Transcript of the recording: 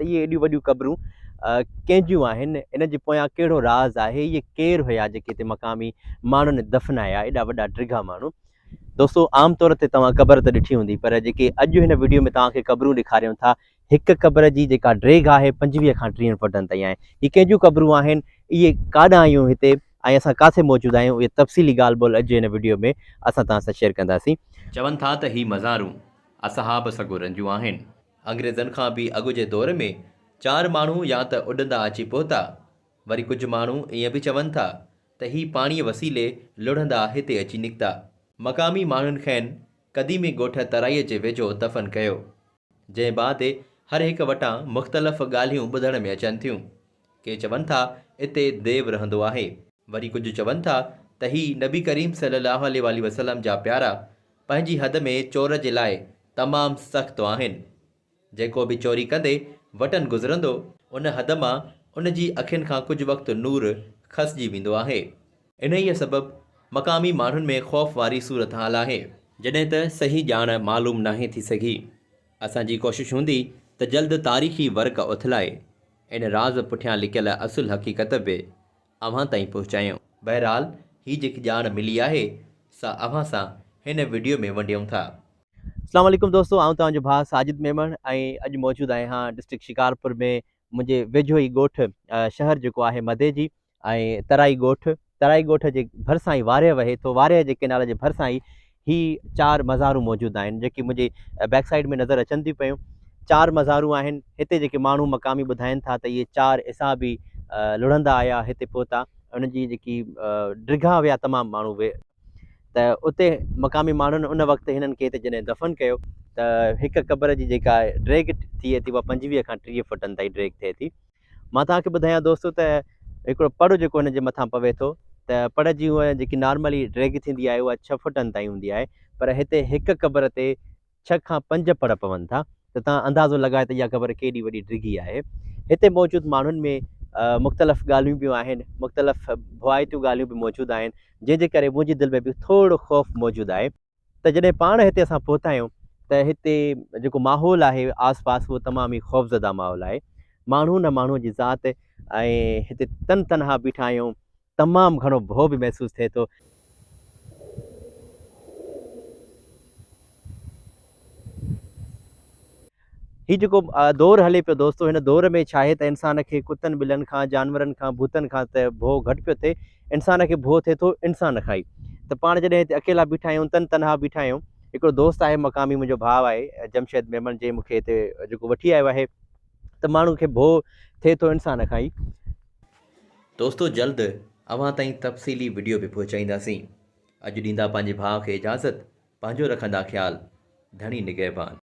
त इहे एॾियूं वॾियूं क़बरूं कंहिंजियूं आहिनि, इन जे पोयां कहिड़ो राज़ आहे, इहे केरु हुया जेके हिते मक़ामी माण्हुनि दफ़नाया, एॾा वॾा ड्रिघा माण्हू। दोस्तों आम तौर ते तव्हां क़बर त ॾिठी हूंदी, पर जेके अॼु हिन वीडियो में तव्हांखे क़बरूं ॾेखारियूं था, हिकु क़बर जी जेका ड्रेग आहे 25 खां 30 फुटनि ताईं आहे। इहे कंहिंजियूं क़बरूं आहिनि, इहे काॾां आयूं हिते ऐं असां काथे मौजूदु आहियूं, इहे तफ़सीली ॻाल्हि ॿोल अॼु हिन वीडियो में असां तव्हां सां शेयर कंदासीं। चवनि था त ही मज़ारूं असहाब सगोरनि जूं आहिनि। अंग्रेज़नि खां बि अॻु जे दौर में 4 माण्हू या त उॾंदा अची पहुता, वरी कुझु माण्हू ईअं बि चवनि था त ही पाणीअ वसीले लुढ़ंदा हिते अची निकिता। मक़ामी माण्हुनि खेनि क़दीमी ॻोठ तराईअ जे वेझो दफ़न कयो, जंहिं बाद हर हिकु वटां मुख़्तलिफ़ ॻाल्हियूं ॿुधण में अचनि थियूं। के चवनि था इते देव रहंदो आहे, वरी कुझु चवनि था त ही नबी करीम सल्लल्लाहु अलैहि वसल्लम जा प्यारा पंहिंजी हद में चोर जे लाइ तमामु सख़्तु आहिनि। जेको बि चोरी कंदे वटनि गुज़रंदो, उन हद मां उन जी अखियुनि खां कुझु वक़्तु नूर खसिजी वेंदो आहे। इन ई सबबु मक़ामी माण्हुनि में ख़ौफ़ वारी सूरत हाल आहे, जॾहिं त सही ॼाण मालूम नाहे थी सघी। असांजी कोशिशि हूंदी त जल्द तारीख़ी वर्क उथलाए इन राज़ पुठियां लिकियल असुल हक़ीक़त बि अव्हां ताईं पहुचायूं। बहरहाल ही जेकी ॼाण मिली आहे, सा अव्हां सां हिन वीडियो में वंडियूं था। अस्सलाम वालेकुम दोस्तों, आउं तव्हांजो भाउ साजिद मेमन ऐं अॼु मौजूदु आहियां डिस्ट्रिक्ट शिकारपुर में। मुंहिंजे वेझो ई ॻोठ शहर जेको आहे मधे जी ऐं तराई ॻोठ जे भरिसां ई वारे वहे थो। वारे जे किनारे जे भरिसां ई ही 4 मज़ारूं मौजूदु आहिनि, जेकी मुंहिंजे बैक साइड में नज़र अचनि थियूं पियूं। 4 मज़ारूं आहिनि। हिते जेके माण्हू मक़ामी ॿुधाइनि था त इहे 4 ईसा बि लुढ़ंदा आया हिते पहुता। उनजी जेकी ड्रिघा विया तमामु माण्हू वे, त उते मक़ामी माण्हुनि उन वक़्तु हिननि खे हिते जॾहिं दफ़न कयो त हिकु क़बर जी जेका ड्रेग थिए थी, उहा 25 खां 30 फुटनि ताईं ड्रेग थिए थी। मां तव्हांखे ॿुधायां दोस्तों त हिकिड़ो पड़ जेको हिन जे मथां पवे थो, त पड़ जी उहा जेकी नॉर्मली ड्रेग थींदी आहे उहा 6 फुटनि ताईं हूंदी आहे, पर हिते हिकु क़बर ते 6 खां 5 पड़ पवनि था। त तव्हां अंदाज़ो लॻाए त इहा क़बर केॾी वॾी ड्रिघी आहे। हिते मौजूदु माण्हुनि में मुख़्तलिफ़ ॻाल्हियूं बि आहिनि, मुख़्तलिफ़ भुआइतियूं ॻाल्हियूं बि मौजूदु आहिनि, जंहिंजे करे मुंहिंजी दिलि में बि थोरो ख़ौफ़ मौजूदु आहे। त जॾहिं पाण हिते असां पहुता आहियूं त हिते जेको माहौल आहे आस पास, उहो तमामु ई ख़ौफ़ज़दा माहौल आहे। माण्हू न माण्हूअ जी ज़ात ऐं हिते तनहा बीठा आहियूं, तमामु घणो भउ बि महसूसु थिए थो। ही जेको दौर हले पियो दोस्तों, हिन दौर में छा आहे त इंसान खे कुतनि ॿिलनि खां, जानवरनि खां, भूतनि खां त भउ घटि पियो थिए, इंसान खे भउ थिए थो इंसान खां ई। त पाण जॾहिं हिते अकेला बीठा आहियूं, तनहा बीठा आहियूं, हिकिड़ो दोस्त आहे मक़ामी, मुंहिंजो भाउ आहे जमशेद मेमन, जंहिं मूंखे हिते जेको वठी आयो आहे, त माण्हू खे भउ थिए थो इंसान खां ई। दोस्तों जल्द अव्हां ताईं तफ़सीली वीडियो बि पहुचाईंदासीं। अॼु ॾींदा पंहिंजे भाउ खे इजाज़त, पंहिंजो रखंदा ख़्यालु, धणी निगहबान।